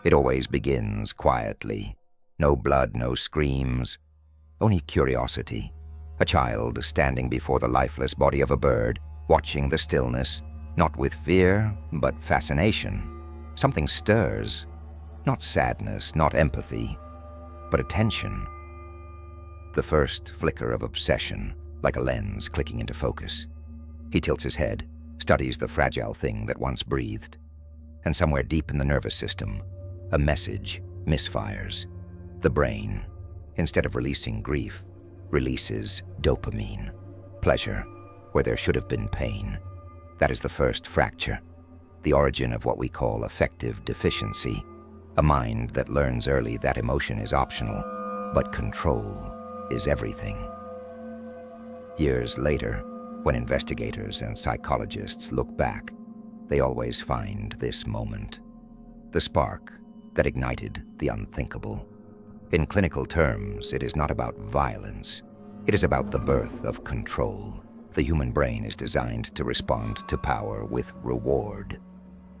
It always begins quietly. No blood, no screams, only curiosity. A child standing before the lifeless body of a bird, watching the stillness, not with fear, but fascination. Something stirs, not sadness, not empathy, but attention. The first flicker of obsession, like a lens clicking into focus. He tilts his head, studies the fragile thing that once breathed. And somewhere deep in the nervous system, a message misfires. The brain, instead of releasing grief, releases dopamine, pleasure, where there should have been pain. That is the first fracture, the origin of what we call affective deficiency, a mind that learns early that emotion is optional, but control is everything. Years later, when investigators and psychologists look back, they always find this moment, the spark that ignited the unthinkable. In clinical terms, it is not about violence. It is about the birth of control. The human brain is designed to respond to power with reward.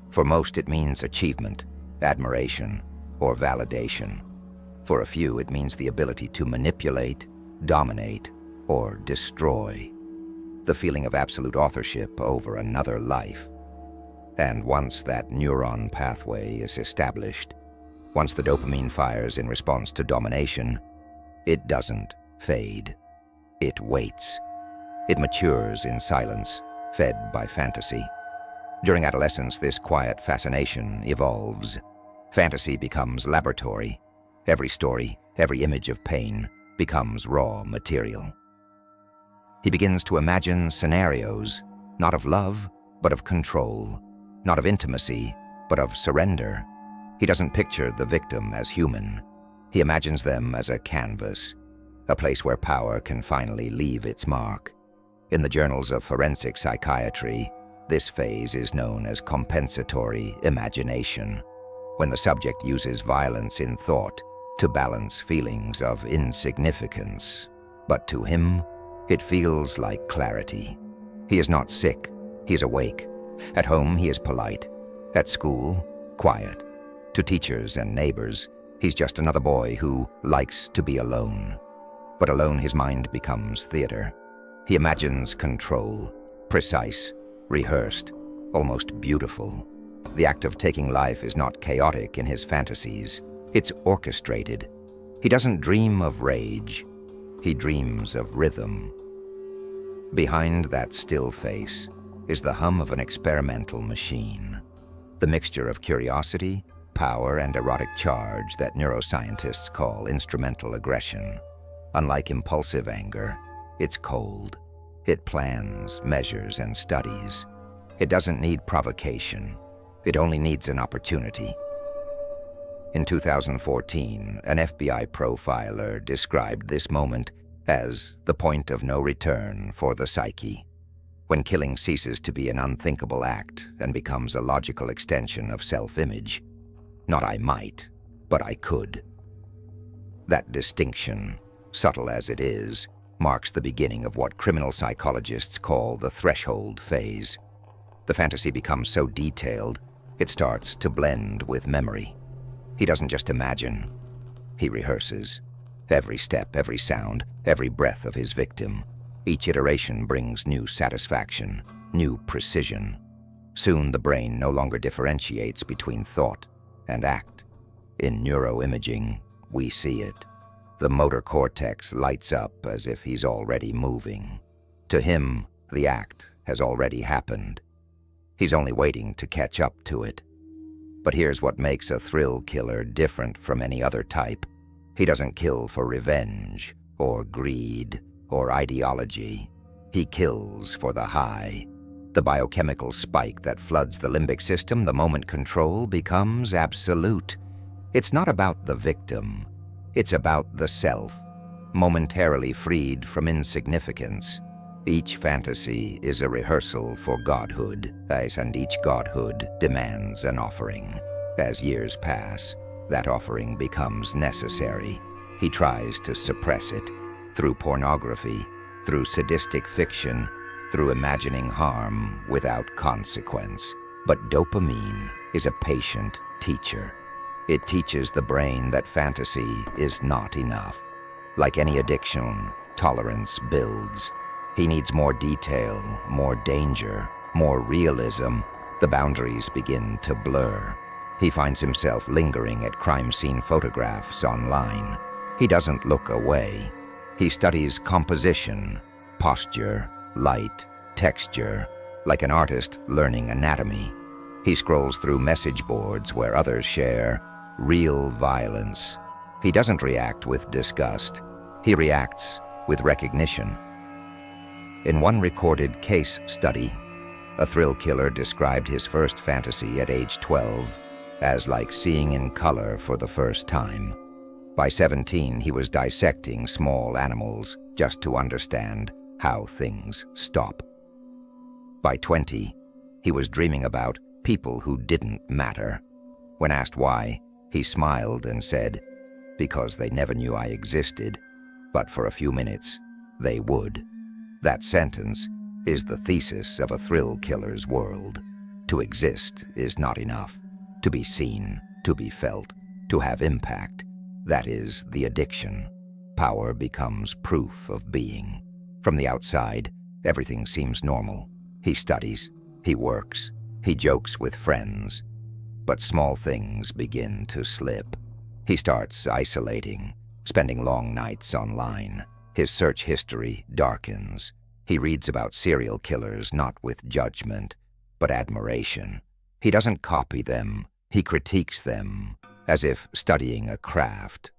For most, it means achievement, admiration, or validation. For a few, it means the ability to manipulate, dominate, or destroy. The feeling of absolute authorship over another life. And once that neuron pathway is established, once the dopamine fires in response to domination, it doesn't fade. It waits. It matures in silence, fed by fantasy. During adolescence, this quiet fascination evolves. Fantasy becomes laboratory. Every story, every image of pain becomes raw material. He begins to imagine scenarios, not of love, but of control, not of intimacy, but of surrender. He doesn't picture the victim as human. He imagines them as a canvas, a place where power can finally leave its mark. In the journals of forensic psychiatry, this phase is known as compensatory imagination, when the subject uses violence in thought to balance feelings of insignificance. But to him, it feels like clarity. He is not sick, he is awake. At home, he is polite. At school, quiet. To teachers and neighbors, he's just another boy who likes to be alone. But alone, his mind becomes theater. He imagines control, precise, rehearsed, almost beautiful. The act of taking life is not chaotic in his fantasies. It's orchestrated. He doesn't dream of rage. He dreams of rhythm. Behind that still face is the hum of an experimental machine. The mixture of curiosity, power, and erotic charge that neuroscientists call instrumental aggression. Unlike impulsive anger, it's cold. It plans, measures, and studies. It doesn't need provocation. It only needs an opportunity. In 2014, an FBI profiler described this moment as the point of no return for the psyche, when killing ceases to be an unthinkable act and becomes a logical extension of self-image. Not I might, but I could. That distinction, subtle as it is, marks the beginning of what criminal psychologists call the threshold phase. The fantasy becomes so detailed, it starts to blend with memory. He doesn't just imagine, he rehearses. Every step, every sound, every breath of his victim. Each iteration brings new satisfaction, new precision. Soon the brain no longer differentiates between thought and act. In neuroimaging, we see it. The motor cortex lights up as if he's already moving. To him, the act has already happened. He's only waiting to catch up to it. But here's what makes a thrill killer different from any other type. He doesn't kill for revenge, or greed, or ideology. He kills for the high. The biochemical spike that floods the limbic system the moment control becomes absolute. It's not about the victim. It's about the self, momentarily freed from insignificance. Each fantasy is a rehearsal for godhood, and each godhood demands an offering. As years pass, that offering becomes necessary. He tries to suppress it, through pornography, through sadistic fiction, through imagining harm without consequence. But dopamine is a patient teacher. It teaches the brain that fantasy is not enough. Like any addiction, tolerance builds. He needs more detail, more danger, more realism. The boundaries begin to blur. He finds himself lingering at crime scene photographs online. He doesn't look away. He studies composition, posture, light, texture, like an artist learning anatomy. He scrolls through message boards where others share real violence. He doesn't react with disgust. He reacts with recognition. In one recorded case study, a thrill killer described his first fantasy at age 12 as like seeing in color for the first time. By 17, he was dissecting small animals just to understand how things stop. By 20, he was dreaming about people who didn't matter. When asked why, he smiled and said, "Because they never knew I existed, but for a few minutes, they would." That sentence is the thesis of a thrill killer's world. To exist is not enough. To be seen, to be felt, to have impact, that is the addiction. Power becomes proof of being. From the outside, everything seems normal. He studies, he works, he jokes with friends. But small things begin to slip. He starts isolating, spending long nights online. His search history darkens. He reads about serial killers not with judgment, but admiration. He doesn't copy them, he critiques them, as if studying a craft.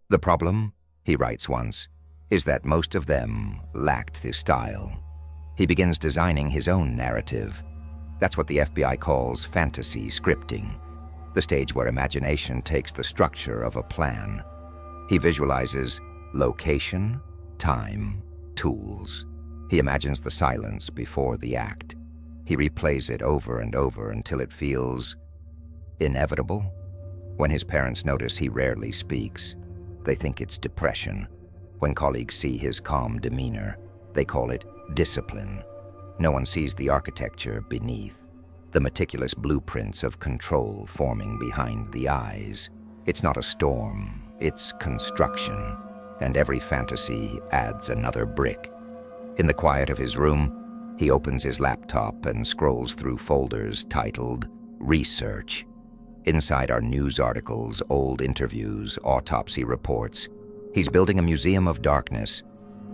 The problem, he writes once, is that most of them lacked his style. He begins designing his own narrative. That's what the FBI calls fantasy scripting, the stage where imagination takes the structure of a plan. He visualizes location, time, tools. He imagines the silence before the act. He replays it over and over until it feels inevitable. When his parents notice he rarely speaks, they think it's depression. When colleagues see his calm demeanor, they call it discipline. No one sees the architecture beneath, the meticulous blueprints of control forming behind the eyes. It's not a storm, it's construction, and every fantasy adds another brick. In the quiet of his room, he opens his laptop and scrolls through folders titled Research. Inside are news articles, old interviews, autopsy reports. He's building a museum of darkness,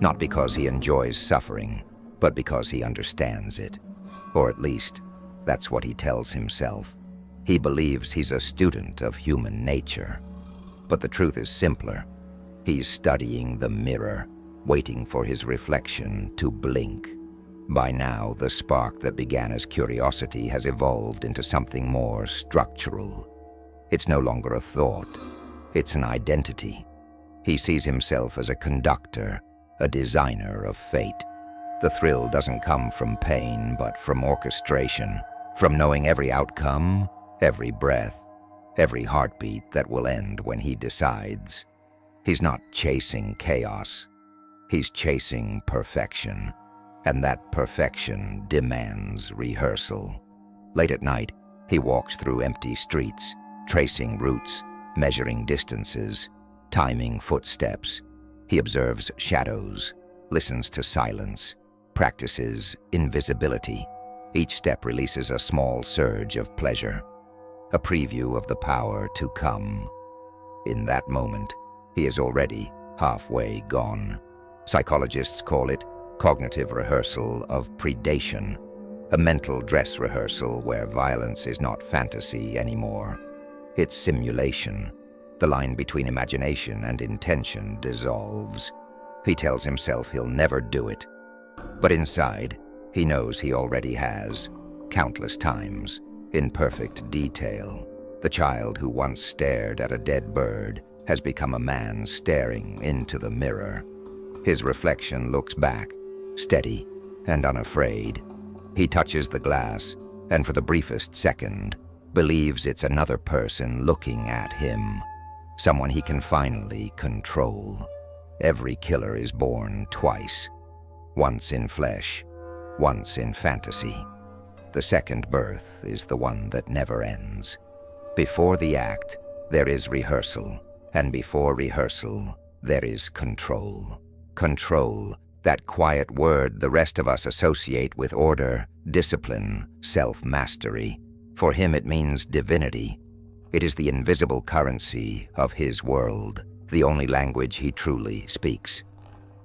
not because he enjoys suffering, but because he understands it. Or at least, that's what he tells himself. He believes he's a student of human nature. But the truth is simpler. He's studying the mirror, waiting for his reflection to blink. By now, the spark that began as curiosity has evolved into something more structural. It's no longer a thought. It's an identity. He sees himself as a conductor, a designer of fate. The thrill doesn't come from pain, but from orchestration, from knowing every outcome, every breath, every heartbeat that will end when he decides. He's not chasing chaos. He's chasing perfection. And that perfection demands rehearsal. Late at night, he walks through empty streets, tracing routes, measuring distances, timing footsteps. He observes shadows, listens to silence, practices invisibility. Each step releases a small surge of pleasure, a preview of the power to come. In that moment, he is already halfway gone. Psychologists call it cognitive rehearsal of predation, a mental dress rehearsal where violence is not fantasy anymore. It's simulation. The line between imagination and intention dissolves. He tells himself he'll never do it. But inside, he knows he already has, countless times, in perfect detail. The child who once stared at a dead bird has become a man staring into the mirror. His reflection looks back, steady and unafraid. He touches the glass, and for the briefest second, believes it's another person looking at him, someone he can finally control. Every killer is born twice, once in flesh, once in fantasy. The second birth is the one that never ends. Before the act, There is rehearsal, and before rehearsal, there is control. Control, that quiet word the rest of us associate with order, discipline, self-mastery. For him it means divinity. It is the invisible currency of his world, the only language he truly speaks.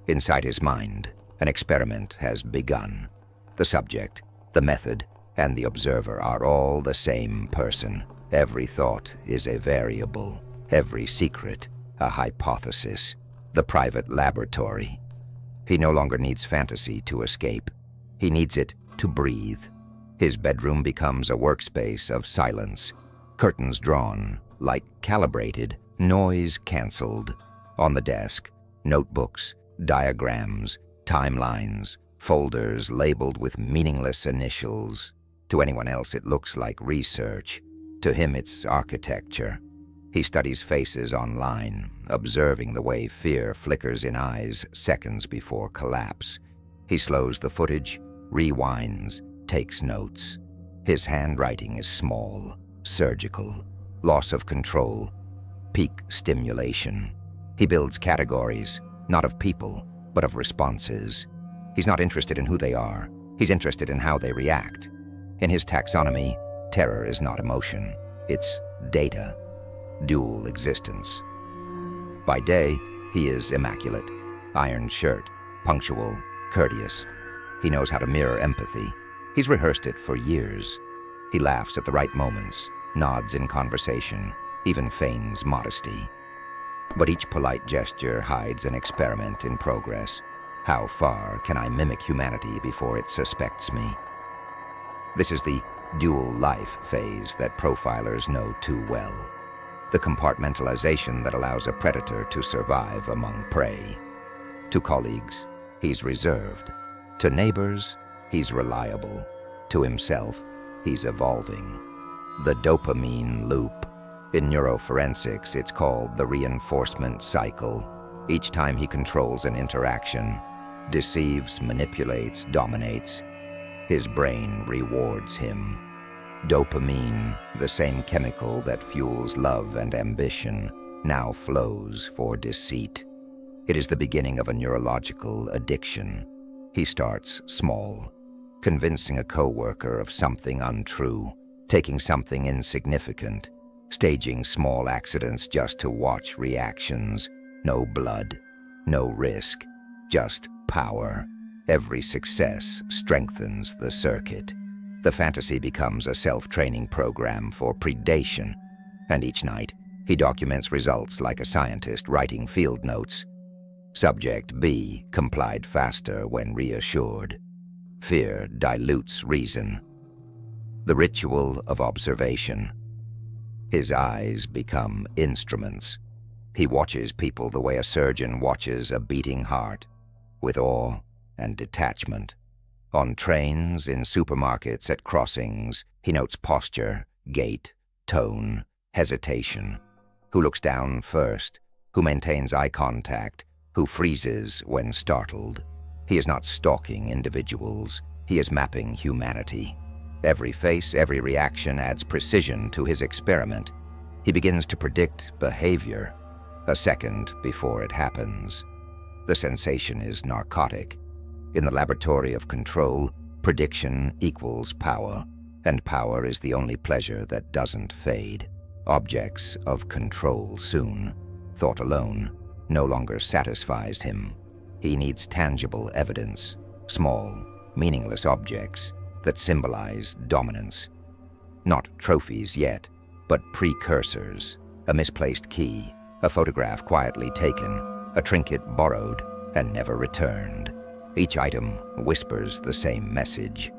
Inside his mind, an experiment has begun. The subject, the method, and the observer are all the same person. Every thought is a variable, every secret a hypothesis, the private laboratory. He no longer needs fantasy to escape. He needs it to breathe. His bedroom becomes a workspace of silence, curtains drawn, light calibrated, noise canceled. On the desk, notebooks, diagrams, timelines, folders labeled with meaningless initials. To anyone else it looks like research. To him it's architecture. He studies faces online, observing the way fear flickers in eyes seconds before collapse. He slows the footage, rewinds, takes notes. His handwriting is small, surgical, loss of control, peak stimulation. He builds categories, not of people, but of responses. He's not interested in who they are. He's interested in how they react. In his taxonomy, terror is not emotion. It's data. Dual existence. By day, he is immaculate, ironed shirt, punctual, courteous. He knows how to mirror empathy. He's rehearsed it for years. He laughs at the right moments, nods in conversation, even feigns modesty. But each polite gesture hides an experiment in progress. How far can I mimic humanity before it suspects me? This is the dual life phase that profilers know too well. The compartmentalization that allows a predator to survive among prey. To colleagues, he's reserved. To neighbors, he's reliable. To himself, he's evolving. The dopamine loop. In neuroforensics, it's called the reinforcement cycle. Each time he controls an interaction, deceives, manipulates, dominates, his brain rewards him. Dopamine, the same chemical that fuels love and ambition, now flows for deceit. It is the beginning of a neurological addiction. He starts small, convincing a coworker of something untrue, taking something insignificant, staging small accidents just to watch reactions. No blood, no risk, just power. Every success strengthens the circuit. The fantasy becomes a self-training program for predation, and each night he documents results like a scientist writing field notes. Subject B complied faster when reassured. Fear dilutes reason. The ritual of observation. His eyes become instruments. He watches people the way a surgeon watches a beating heart, with awe and detachment. On trains, in supermarkets, at crossings, he notes posture, gait, tone, hesitation. Who looks down first, who maintains eye contact, who freezes when startled. He is not stalking individuals, he is mapping humanity. Every face, every reaction adds precision to his experiment. He begins to predict behavior, a second before it happens. The sensation is narcotic. In the laboratory of control, prediction equals power, and power is the only pleasure that doesn't fade. Objects of control soon. Thought alone no longer satisfies him. He needs tangible evidence, small, meaningless objects that symbolize dominance. Not trophies yet, but precursors. A misplaced key, a photograph quietly taken, a trinket borrowed and never returned. Each item whispers the same message.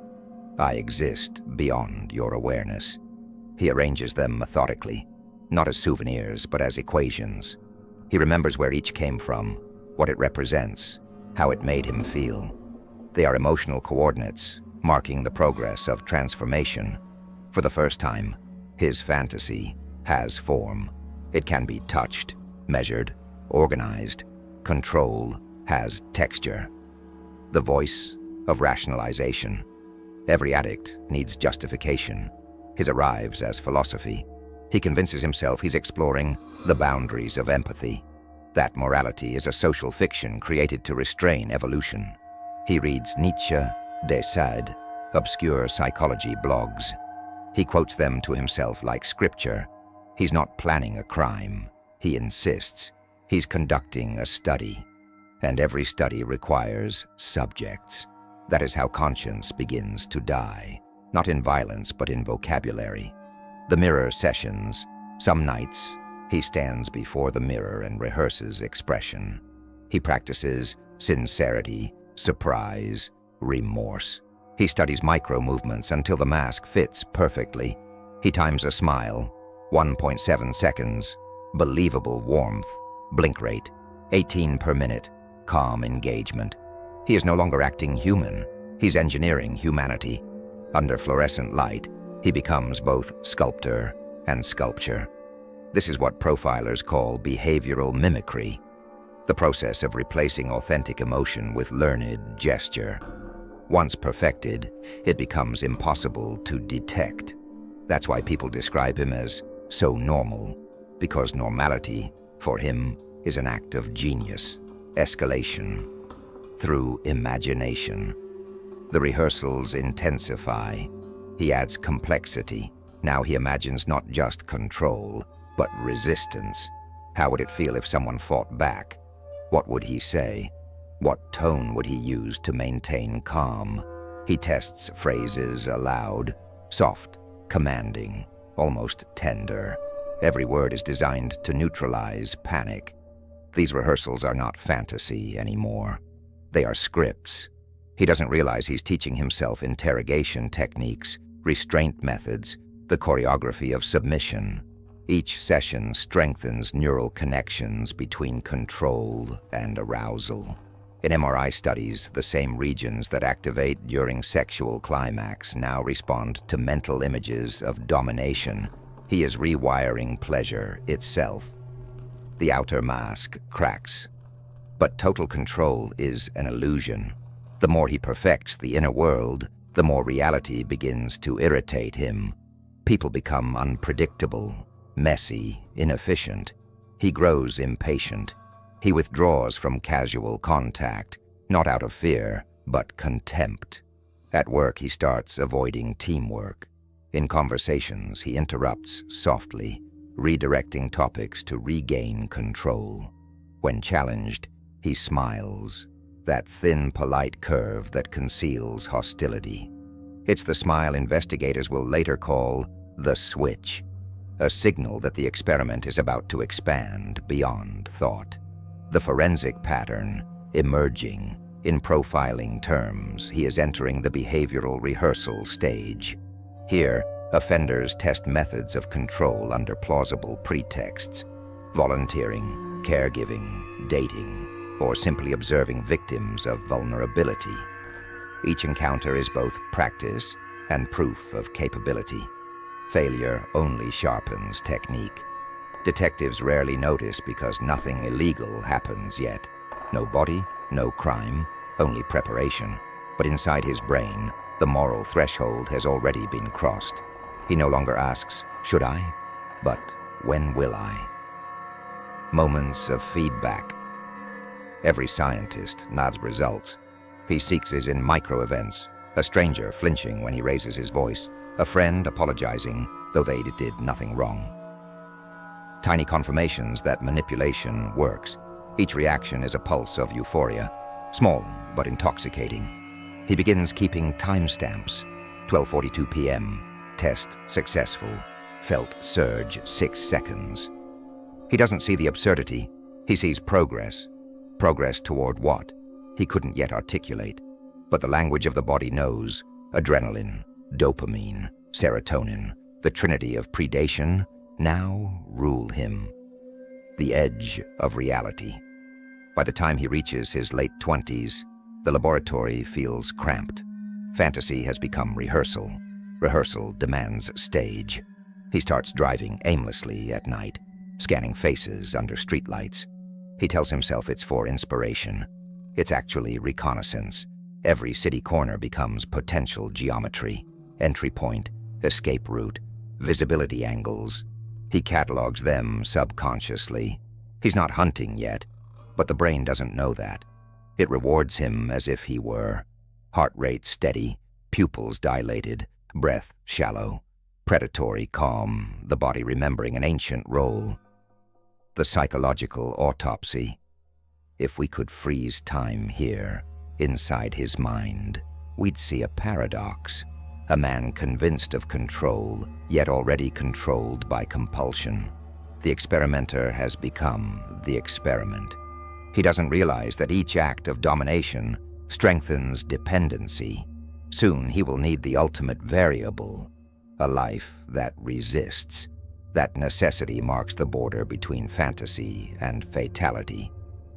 I exist beyond your awareness. He arranges them methodically, not as souvenirs, but as equations. He remembers where each came from, what it represents, how it made him feel. They are emotional coordinates, marking the progress of transformation. For the first time, his fantasy has form. It can be touched, measured, organized. Control has texture. The voice of rationalization. Every addict needs justification. His arrives as philosophy. He convinces himself he's exploring the boundaries of empathy, that morality is a social fiction created to restrain evolution. He reads Nietzsche, de Sade, obscure psychology blogs. He quotes them to himself like scripture. He's not planning a crime. He insists. He's conducting a study. And every study requires subjects. That is how conscience begins to die. Not in violence, but in vocabulary. The mirror sessions. Some nights, he stands before the mirror and rehearses expression. He practices sincerity, surprise, remorse. He studies micro-movements until the mask fits perfectly. He times a smile, 1.7 seconds, believable warmth, blink rate, 18 per minute, calm engagement. He is no longer acting human, he's engineering humanity. Under fluorescent light, he becomes both sculptor and sculpture. This is what profilers call behavioral mimicry, the process of replacing authentic emotion with learned gesture. Once perfected, it becomes impossible to detect. That's why people describe him as so normal, because normality, for him, is an act of genius, escalation, through imagination. The rehearsals intensify. He adds complexity. Now he imagines not just control, but resistance. How would it feel if someone fought back? What would he say? What tone would he use to maintain calm? He tests phrases aloud, soft, commanding, almost tender. Every word is designed to neutralize panic. These rehearsals are not fantasy anymore. They are scripts. He doesn't realize he's teaching himself interrogation techniques, restraint methods, the choreography of submission. Each session strengthens neural connections between control and arousal. In MRI studies, the same regions that activate during sexual climax now respond to mental images of domination. He is rewiring pleasure itself. The outer mask cracks. But total control is an illusion. The more he perfects the inner world, the more reality begins to irritate him. People become unpredictable, messy, inefficient. He grows impatient. He withdraws from casual contact, not out of fear, but contempt. At work, he starts avoiding teamwork. In conversations, he interrupts softly, redirecting topics to regain control. When challenged, he smiles, that thin, polite curve that conceals hostility. It's the smile investigators will later call the switch, a signal that the experiment is about to expand beyond thought. The forensic pattern emerging. In profiling terms, he is entering the behavioral rehearsal stage. Here, offenders test methods of control under plausible pretexts: volunteering, caregiving, dating, or simply observing victims of vulnerability. Each encounter is both practice and proof of capability. Failure only sharpens technique. Detectives rarely notice because nothing illegal happens yet. No body, no crime, only preparation. But inside his brain, the moral threshold has already been crossed. He no longer asks, "Should I?" but "When will I?" Moments of feedback. Every scientist nods results. He seeks is in micro-events, a stranger flinching when he raises his voice, a friend apologizing, though they did nothing wrong. Tiny confirmations that manipulation works. Each reaction is a pulse of euphoria, small but intoxicating. He begins keeping timestamps. 12:42 p.m., test successful, felt surge 6 seconds. He doesn't see the absurdity, he sees progress. Progress toward what? He couldn't yet articulate, but the language of the body knows. Adrenaline, dopamine, serotonin, the trinity of predation, now rule him. The edge of reality. By the time he reaches his late 20s, the laboratory feels cramped. Fantasy has become rehearsal. Rehearsal demands stage. He starts driving aimlessly at night, scanning faces under streetlights. He tells himself it's for inspiration. It's actually reconnaissance. Every city corner becomes potential geometry. Entry point, escape route, visibility angles. He catalogs them subconsciously. He's not hunting yet, but the brain doesn't know that. It rewards him as if he were. Heart rate steady, pupils dilated, breath shallow, predatory calm, the body remembering an ancient role. The psychological autopsy. If we could freeze time here, inside his mind, we'd see a paradox. A man convinced of control, yet already controlled by compulsion. The experimenter has become the experiment. He doesn't realize that each act of domination strengthens dependency. Soon he will need the ultimate variable, a life that resists. That necessity marks the border between fantasy and fatality.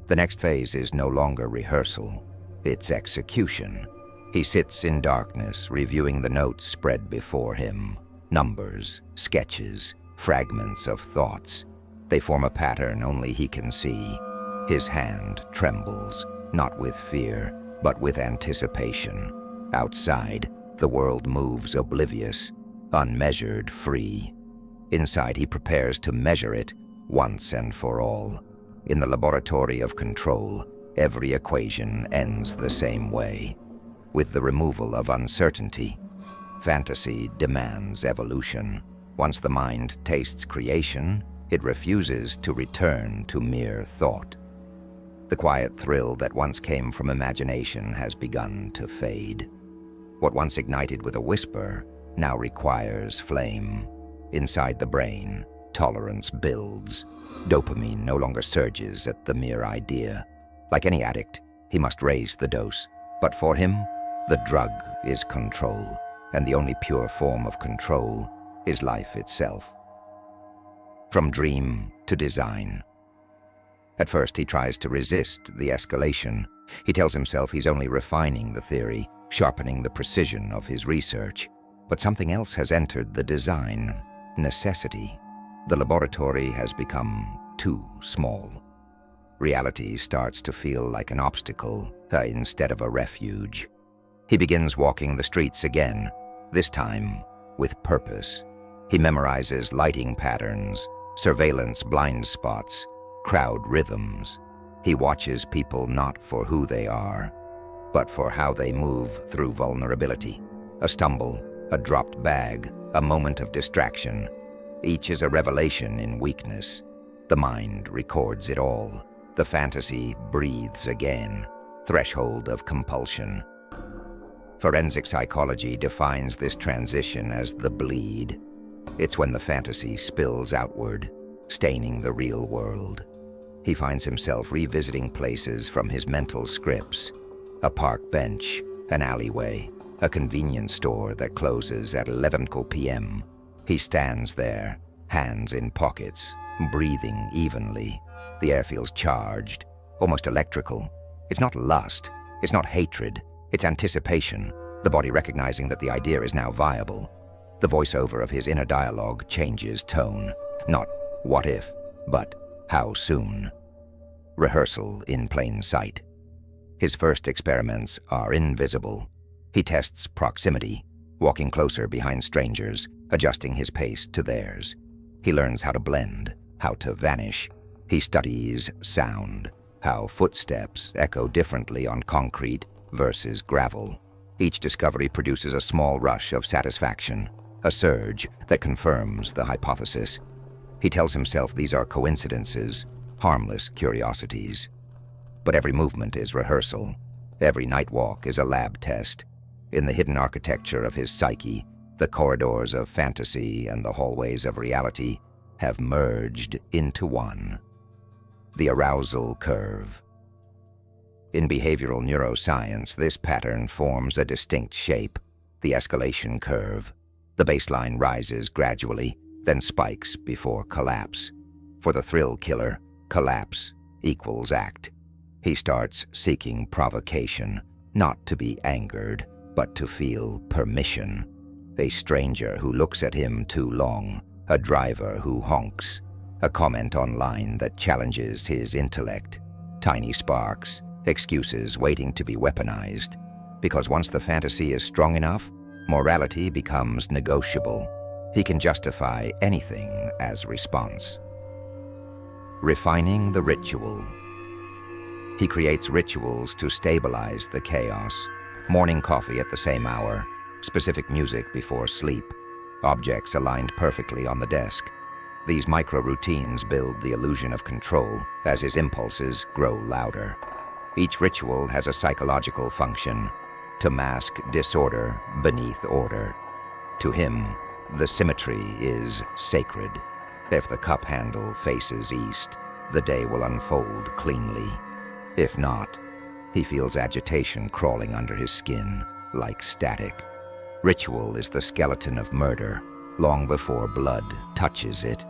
The next phase is no longer rehearsal, it's execution. He sits in darkness, reviewing the notes spread before him. Numbers, sketches, fragments of thoughts. They form a pattern only he can see. His hand trembles, not with fear, but with anticipation. Outside, the world moves oblivious, unmeasured, free. Inside, he prepares to measure it once and for all. In the laboratory of control, every equation ends the same way. With the removal of uncertainty, fantasy demands evolution. Once the mind tastes creation, it refuses to return to mere thought. The quiet thrill that once came from imagination has begun to fade. What once ignited with a whisper now requires flame. Inside the brain, tolerance builds. Dopamine no longer surges at the mere idea. Like any addict, he must raise the dose. But for him, the drug is control, and the only pure form of control is life itself. From dream to design. At first, he tries to resist the escalation. He tells himself he's only refining the theory, sharpening the precision of his research. But something else has entered the design: necessity. The laboratory has become too small. Reality starts to feel like an obstacle instead of a refuge. He begins walking the streets again, this time with purpose. He memorizes lighting patterns, surveillance blind spots, crowd rhythms. He watches people not for who they are, but for how they move through vulnerability. A stumble, a dropped bag, a moment of distraction. Each is a revelation in weakness. The mind records it all. The fantasy breathes again. Threshold of compulsion. Forensic psychology defines this transition as the bleed. It's when the fantasy spills outward, staining the real world. He finds himself revisiting places from his mental scripts. A park bench, an alleyway, a convenience store that closes at 11 p.m. He stands there, hands in pockets, breathing evenly. The air feels charged, almost electrical. It's not lust, it's not hatred, it's anticipation, the body recognizing that the idea is now viable. The voiceover of his inner dialogue changes tone. Not what if, but how soon. Rehearsal in plain sight. His first experiments are invisible. He tests proximity, walking closer behind strangers, adjusting his pace to theirs. He learns how to blend, how to vanish. He studies sound, how footsteps echo differently on concrete versus gravel. Each discovery produces a small rush of satisfaction, a surge that confirms the hypothesis. He tells himself these are coincidences, harmless curiosities. But every movement is rehearsal. Every night walk is a lab test. In the hidden architecture of his psyche, the corridors of fantasy and the hallways of reality have merged into one. The arousal curve. In behavioral neuroscience, this pattern forms a distinct shape, the escalation curve. The baseline rises gradually, then spikes before collapse. For the thrill killer, collapse equals act. He starts seeking provocation, not to be angered, but to feel permission. A stranger who looks at him too long, a driver who honks, a comment online that challenges his intellect. Tiny sparks, excuses waiting to be weaponized. Because once the fantasy is strong enough, morality becomes negotiable. He can justify anything as response. Refining the ritual. He creates rituals to stabilize the chaos. Morning coffee at the same hour, specific music before sleep, objects aligned perfectly on the desk. These micro-routines build the illusion of control as his impulses grow louder. Each ritual has a psychological function, to mask disorder beneath order. To him, the symmetry is sacred. If the cup handle faces east, the day will unfold cleanly. If not, he feels agitation crawling under his skin, like static. Ritual is the skeleton of murder, long before blood touches it.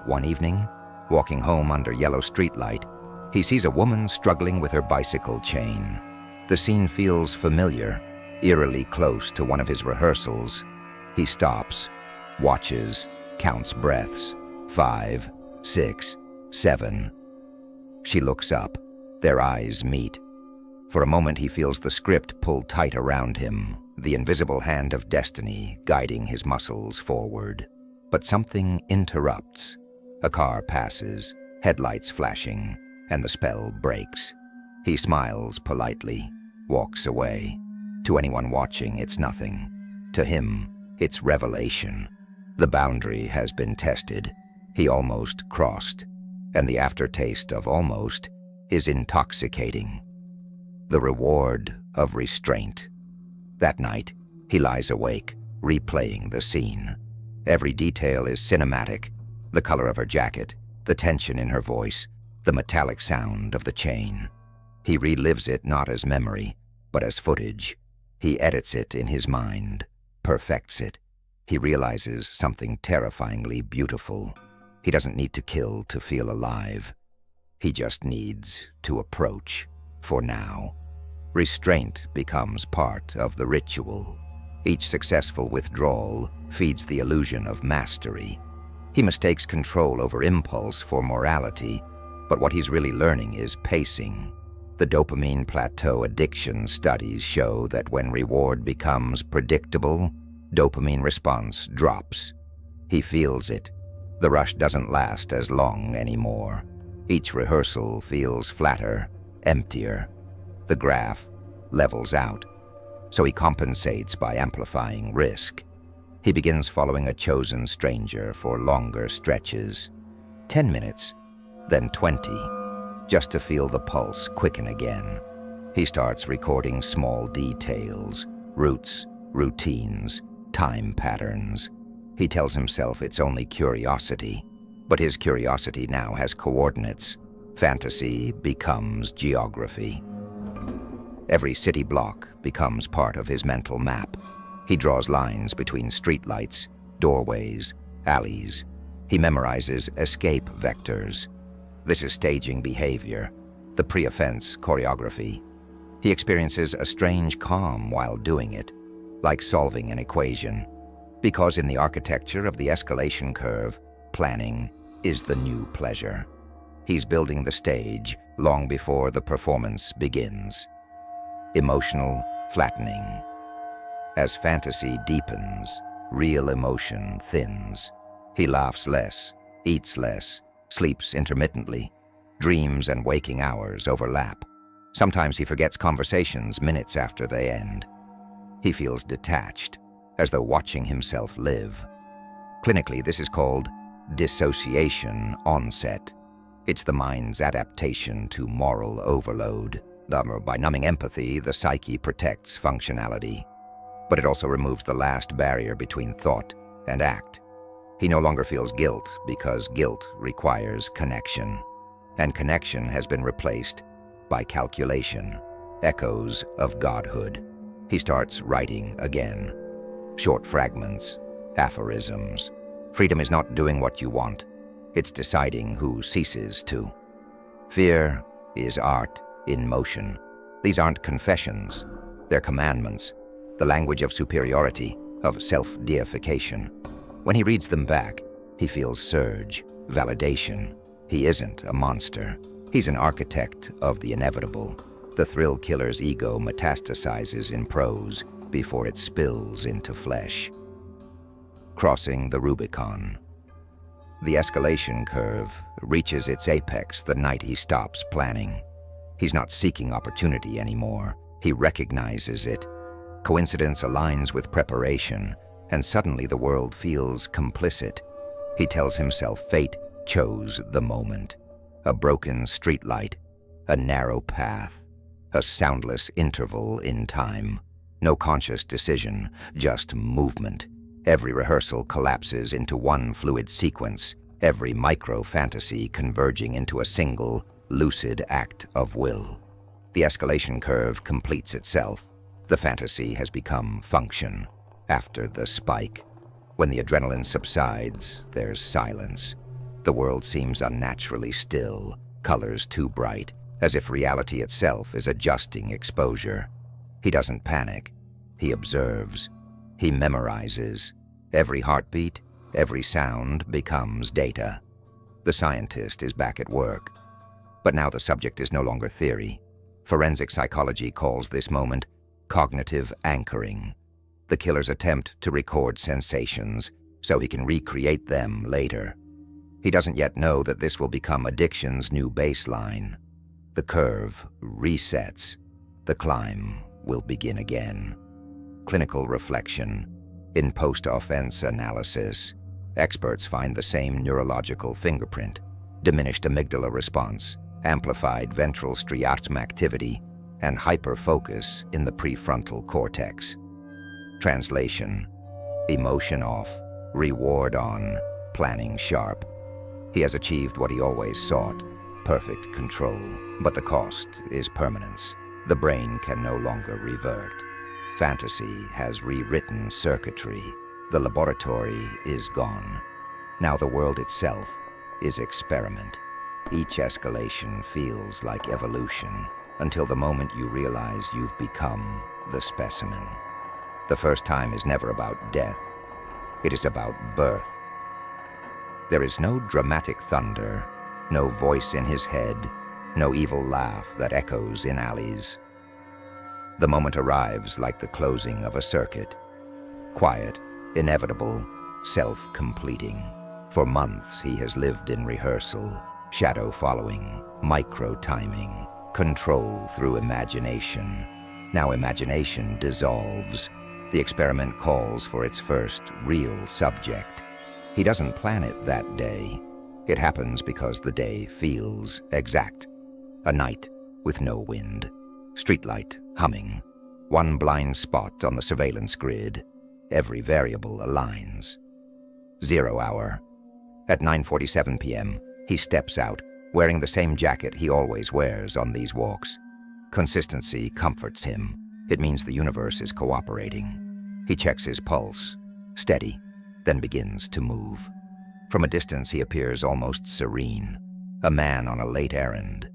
One evening, walking home under yellow streetlight, he sees a woman struggling with her bicycle chain. The scene feels familiar, eerily close to one of his rehearsals. He stops, watches, counts breaths. 5, 6, 7. She looks up. Their eyes meet. For a moment he feels the script pull tight around him, the invisible hand of destiny guiding his muscles forward. But something interrupts. A car passes, headlights flashing, and the spell breaks. He smiles politely, walks away. To anyone watching, it's nothing. To him, it's revelation. The boundary has been tested. He almost crossed, and the aftertaste of almost is intoxicating. The reward of restraint. That night, he lies awake, replaying the scene. Every detail is cinematic. The color of her jacket, the tension in her voice, the metallic sound of the chain. He relives it not as memory, but as footage. He edits it in his mind, perfects it. He realizes something terrifyingly beautiful. He doesn't need to kill to feel alive. He just needs to approach, for now. Restraint becomes part of the ritual. Each successful withdrawal feeds the illusion of mastery. He mistakes control over impulse for morality, but what he's really learning is pacing. The dopamine plateau addiction studies show that when reward becomes predictable, dopamine response drops. He feels it. The rush doesn't last as long anymore. Each rehearsal feels flatter, emptier. The graph levels out, so he compensates by amplifying risk. He begins following a chosen stranger for longer stretches. 10 minutes, then 20, just to feel the pulse quicken again. He starts recording small details, routes, routines, time patterns. He tells himself it's only curiosity, but his curiosity now has coordinates. Fantasy becomes geography. Every city block becomes part of his mental map. He draws lines between streetlights, doorways, alleys. He memorizes escape vectors. This is staging behavior, the pre-offense choreography. He experiences a strange calm while doing it, like solving an equation. Because in the architecture of the escalation curve, planning is the new pleasure. He's building the stage long before the performance begins. Emotional flattening. As fantasy deepens, real emotion thins. He laughs less, eats less, sleeps intermittently. Dreams and waking hours overlap. Sometimes he forgets conversations minutes after they end. He feels detached, as though watching himself live. Clinically, this is called dissociation onset. It's the mind's adaptation to moral overload. By numbing empathy, the psyche protects functionality. But it also removes the last barrier between thought and act. He no longer feels guilt because guilt requires connection. And connection has been replaced by calculation, echoes of godhood. He starts writing again. Short fragments, aphorisms. Freedom is not doing what you want. It's deciding who ceases to. Fear is art in motion. These aren't confessions. They're commandments. The language of superiority, of self-deification. When he reads them back, he feels surge, validation. He isn't a monster. He's an architect of the inevitable. The thrill killer's ego metastasizes in prose before it spills into flesh. crossing the Rubicon. The escalation curve reaches its apex the night he stops planning. He's not seeking opportunity anymore. He recognizes it. Coincidence aligns with preparation, and suddenly the world feels complicit. He tells himself fate chose the moment. A broken streetlight, a narrow path, a soundless interval in time. No conscious decision, just movement. Every rehearsal collapses into one fluid sequence, every micro-fantasy converging into a single, lucid act of will. The escalation curve completes itself. The fantasy has become function. After the spike, when the adrenaline subsides, there's silence. The world seems unnaturally still, colors too bright, as if reality itself is adjusting exposure. He doesn't panic. He observes. He memorizes. Every heartbeat, every sound becomes data. The scientist is back at work. But now the subject is no longer theory. Forensic psychology calls this moment cognitive anchoring. The killer's attempt to record sensations so he can recreate them later. He doesn't yet know that this will become addiction's new baseline. The curve resets. The climb will begin again. Clinical reflection. In post-offense analysis, experts find the same neurological fingerprint, diminished amygdala response, amplified ventral striatum activity, and hyperfocus in the prefrontal cortex. Translation: emotion off, reward on, planning sharp. He has achieved what he always sought, perfect control, but the cost is permanence. The brain can no longer revert. Fantasy has rewritten circuitry. The laboratory is gone. Now the world itself is experiment. Each escalation feels like evolution, until the moment you realize you've become the specimen. The first time is never about death. It is about birth. There is no dramatic thunder, no voice in his head, no evil laugh that echoes in alleys. The moment arrives like the closing of a circuit. Quiet, inevitable, self-completing. For months he has lived in rehearsal, shadow following, micro-timing, control through imagination. Now imagination dissolves. The experiment calls for its first real subject. He doesn't plan it that day. It happens because the day feels exact. A night with no wind. Streetlight humming. One blind spot on the surveillance grid. Every variable aligns. 0 hour. At 9:47 p.m., he steps out, wearing the same jacket he always wears on these walks. Consistency comforts him. It means the universe is cooperating. He checks his pulse. Steady, then begins to move. From a distance he appears almost serene, a man on a late errand.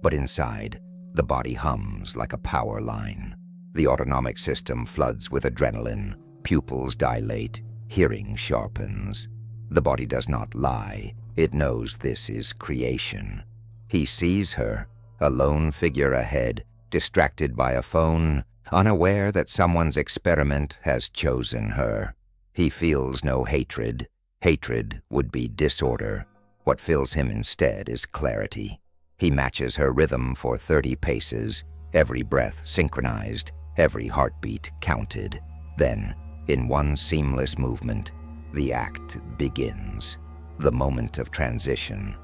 But inside, the body hums like a power line. The autonomic system floods with adrenaline, pupils dilate, hearing sharpens. The body does not lie. It knows this is creation. He sees her, a lone figure ahead, distracted by a phone, unaware that someone's experiment has chosen her. He feels no hatred. Hatred would be disorder. What fills him instead is clarity. He matches her rhythm for 30 paces, every breath synchronized, every heartbeat counted. Then, in one seamless movement, the act begins. The moment of transition.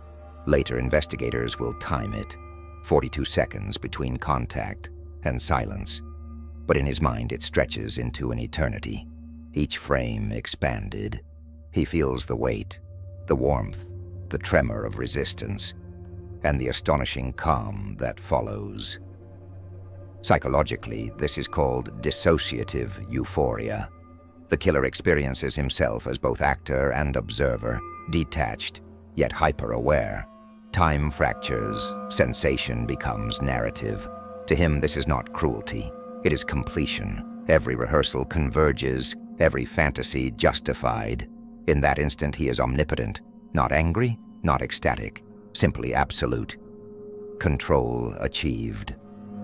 Later investigators will time it. 42 seconds between contact and silence. But in his mind it stretches into an eternity. Each frame expanded. He feels the weight, the warmth, the tremor of resistance, and the astonishing calm that follows. Psychologically, this is called dissociative euphoria. The killer experiences himself as both actor and observer, detached, yet hyper-aware. Time fractures, sensation becomes narrative. To him, this is not cruelty. It is completion. Every rehearsal converges, every fantasy justified. In that instant, he is omnipotent, not angry, not ecstatic, simply absolute. Control achieved.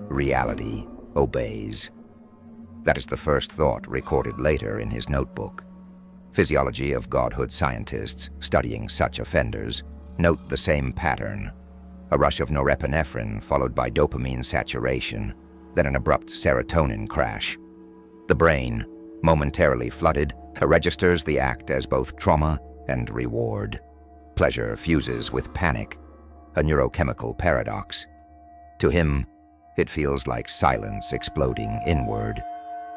Reality obeys. That is the first thought recorded later in his notebook. Physiology of Godhood scientists studying such offenders note the same pattern. A rush of norepinephrine followed by dopamine saturation, then an abrupt serotonin crash. The brain, momentarily flooded, registers the act as both trauma and reward. Pleasure fuses with panic, a neurochemical paradox. To him, it feels like silence exploding inward.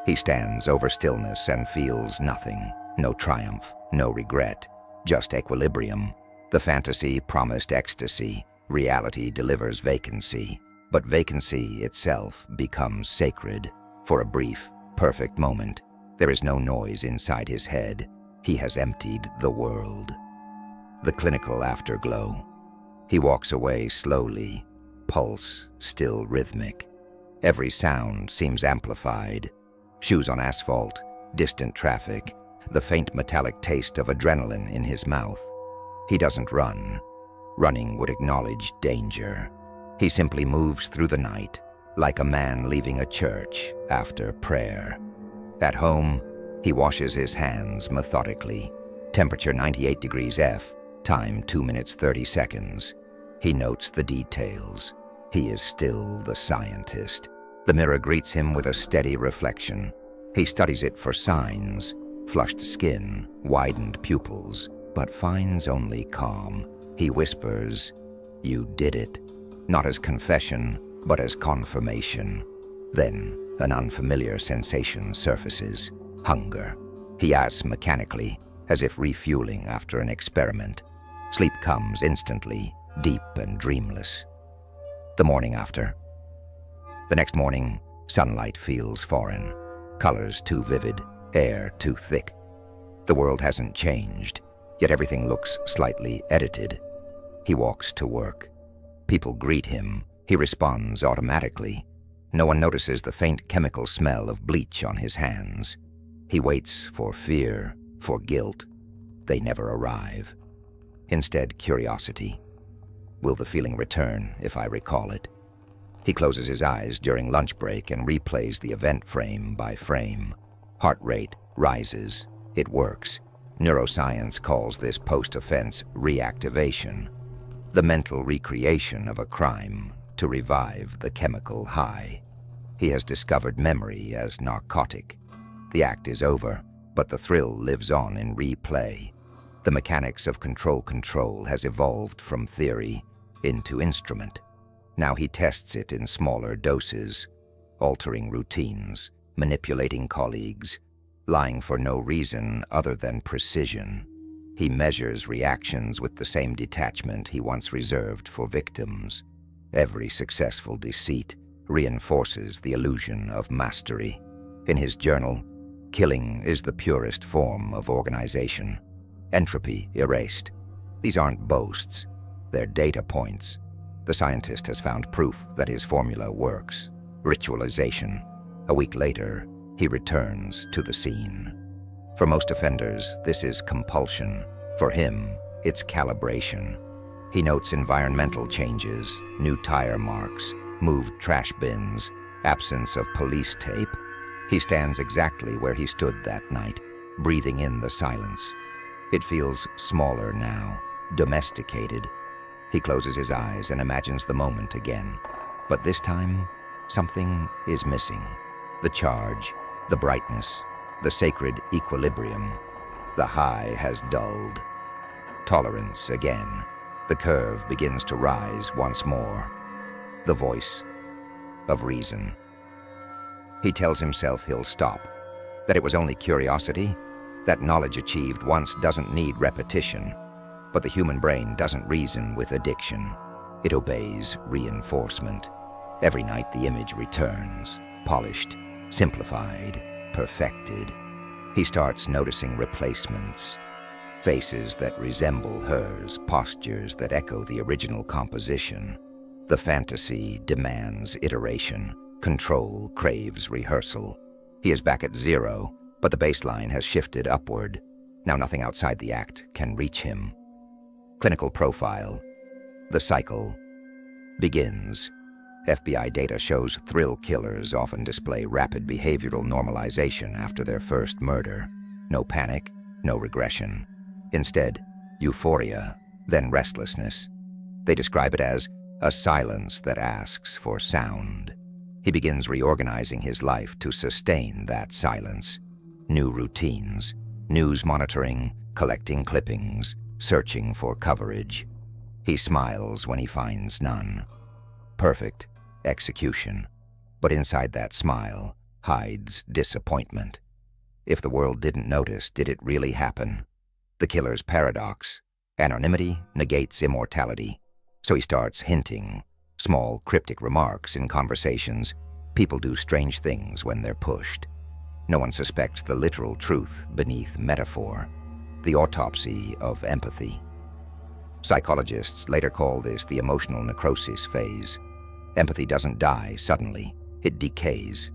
He stands over stillness and feels nothing. No triumph, no regret, just equilibrium. The fantasy promised ecstasy. Reality delivers vacancy. But vacancy itself becomes sacred. For a brief, perfect moment, there is no noise inside his head. He has emptied the world. The clinical afterglow. He walks away slowly, pulse still rhythmic. Every sound seems amplified. Shoes on asphalt, distant traffic, the faint metallic taste of adrenaline in his mouth. He doesn't run. Running would acknowledge danger. He simply moves through the night, like a man leaving a church after prayer. At home, he washes his hands methodically. Temperature 98 degrees F, time 2 minutes 30 seconds. He notes the details. He is still the scientist. The mirror greets him with a steady reflection. He studies it for signs, flushed skin, widened pupils, but finds only calm. He whispers, "You did it," not as confession, but as confirmation. Then, an unfamiliar sensation surfaces, hunger. He asks mechanically, as if refueling after an experiment. Sleep comes instantly, deep and dreamless. The morning after. The next morning, sunlight feels foreign. Colors too vivid, air too thick. The world hasn't changed, yet everything looks slightly edited. He walks to work. People greet him. He responds automatically. No one notices the faint chemical smell of bleach on his hands. He waits for fear, for guilt. They never arrive. Instead, curiosity. Will the feeling return if I recall it? He closes his eyes during lunch break and replays the event frame by frame. Heart rate rises. It works. Neuroscience calls this post-offense reactivation, the mental recreation of a crime to revive the chemical high. He has discovered memory as narcotic. The act is over, but the thrill lives on in replay. The mechanics of control has evolved from theory into instrument. Now he tests it in smaller doses, altering routines, manipulating colleagues, lying for no reason other than precision. He measures reactions with the same detachment he once reserved for victims. Every successful deceit reinforces the illusion of mastery. In his journal, killing is the purest form of organization. Entropy erased. These aren't boasts, they're data points. The scientist has found proof that his formula works. Ritualization. A week later, he returns to the scene. For most offenders, this is compulsion. For him, it's calibration. He notes environmental changes, new tire marks, moved trash bins, absence of police tape. He stands exactly where he stood that night, breathing in the silence. It feels smaller now, domesticated. He closes his eyes and imagines the moment again. But this time, something is missing. The charge, the brightness, the sacred equilibrium. The high has dulled. Tolerance again. The curve begins to rise once more. The voice of reason. He tells himself he'll stop, that it was only curiosity, that knowledge achieved once doesn't need repetition. But the human brain doesn't reason with addiction. It obeys reinforcement. Every night the image returns, polished, simplified, perfected. He starts noticing replacements. Faces that resemble hers, postures that echo the original composition. The fantasy demands iteration. Control craves rehearsal. He is back at zero, but the baseline has shifted upward. Now nothing outside the act can reach him. Clinical profile. The cycle begins. FBI data shows thrill killers often display rapid behavioral normalization after their first murder. No panic, no regression. Instead, euphoria, then restlessness. They describe it as a silence that asks for sound. He begins reorganizing his life to sustain that silence. New routines, news monitoring, collecting clippings, searching for coverage. He smiles when he finds none. Perfect execution. But inside that smile hides disappointment. If the world didn't notice, did it really happen? The killer's paradox. Anonymity negates immortality. So he starts hinting, small cryptic remarks in conversations. People do strange things when they're pushed. No one suspects the literal truth beneath metaphor. The autopsy of empathy. Psychologists later call this the emotional necrosis phase. Empathy doesn't die suddenly, it decays.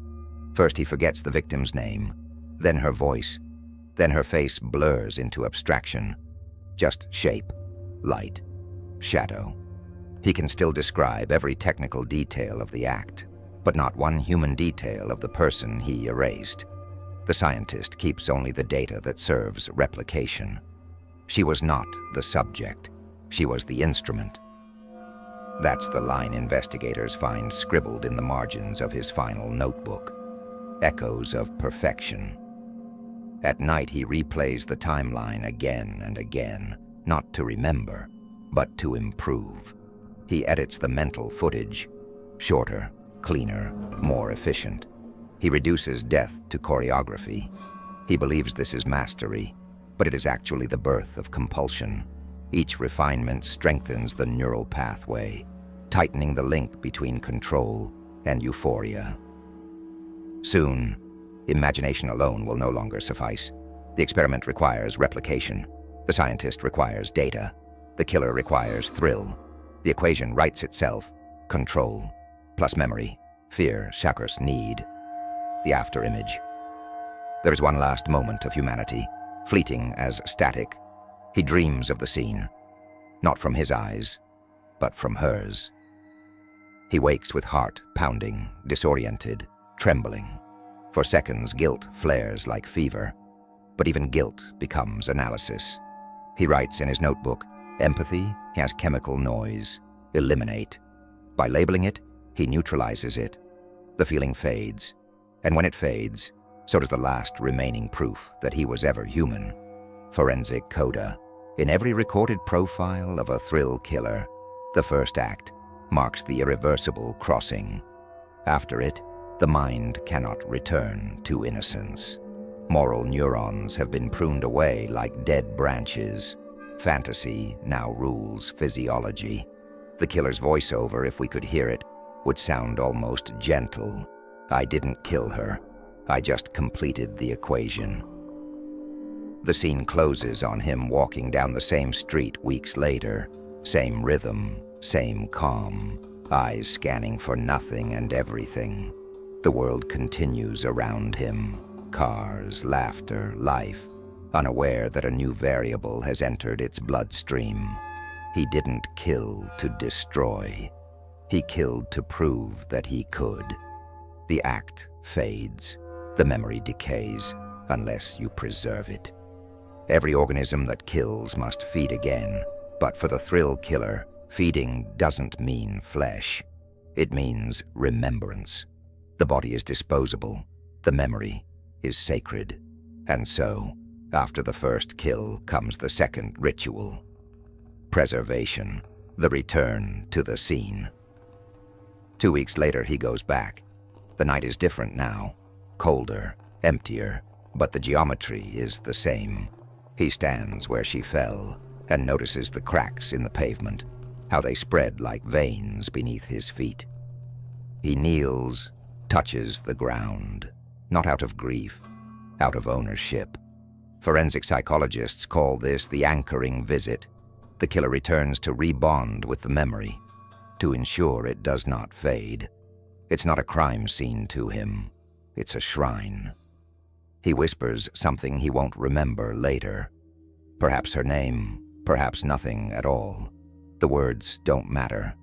First he forgets the victim's name, then her voice, then her face blurs into abstraction. Just shape, light, shadow. He can still describe every technical detail of the act, but not one human detail of the person he erased. The scientist keeps only the data that serves replication. She was not the subject. She was the instrument. That's the line investigators find scribbled in the margins of his final notebook. Echoes of perfection. At night, he replays the timeline again and again, not to remember, but to improve. He edits the mental footage, shorter, cleaner, more efficient. He reduces death to choreography. He believes this is mastery, but it is actually the birth of compulsion. Each refinement strengthens the neural pathway, tightening the link between control and euphoria. Soon, imagination alone will no longer suffice. The experiment requires replication. The scientist requires data. The killer requires thrill. The equation writes itself: control plus memory, fear, Shakur's need. The afterimage. There is one last moment of humanity, fleeting as static. He dreams of the scene, not from his eyes, but from hers. He wakes with heart pounding, disoriented, trembling. For seconds, guilt flares like fever, but even guilt becomes analysis. He writes in his notebook, empathy has chemical noise. Eliminate. By labeling it, he neutralizes it. The feeling fades, and when it fades, so does the last remaining proof that he was ever human. Forensic coda. In every recorded profile of a thrill killer, the first act marks the irreversible crossing. After it, the mind cannot return to innocence. Moral neurons have been pruned away like dead branches. Fantasy now rules physiology. The killer's voiceover, if we could hear it, would sound almost gentle. I didn't kill her. I just completed the equation. The scene closes on him walking down the same street weeks later. Same rhythm, same calm, eyes scanning for nothing and everything. The world continues around him. Cars, laughter, life, unaware that a new variable has entered its bloodstream. He didn't kill to destroy. He killed to prove that he could. The act fades. The memory decays, unless you preserve it. Every organism that kills must feed again, but for the thrill killer, feeding doesn't mean flesh. It means remembrance. The body is disposable. The memory is sacred. And so, after the first kill comes the second ritual. Preservation, the return to the scene. 2 weeks later, he goes back. The night is different now, colder, emptier, but the geometry is the same. He stands where she fell and notices the cracks in the pavement, how they spread like veins beneath his feet. He kneels, touches the ground, not out of grief, out of ownership. Forensic psychologists call this the anchoring visit. The killer returns to rebond with the memory, to ensure it does not fade. It's not a crime scene to him. It's a shrine. He whispers something he won't remember later. Perhaps her name, perhaps nothing at all. The words don't matter.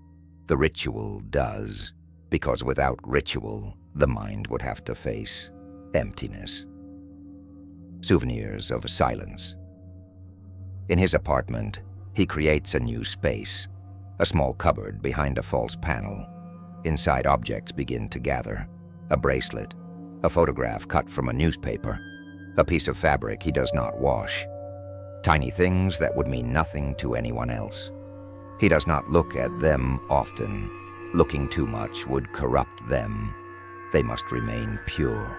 The ritual does, because without ritual, the mind would have to face emptiness. souvenirs of silence. In his apartment, he creates a new space, a small cupboard behind a false panel. Inside, objects begin to gather. A bracelet, a photograph cut from a newspaper, a piece of fabric he does not wash. Tiny things that would mean nothing to anyone else. He does not look at them often. Looking too much would corrupt them. They must remain pure,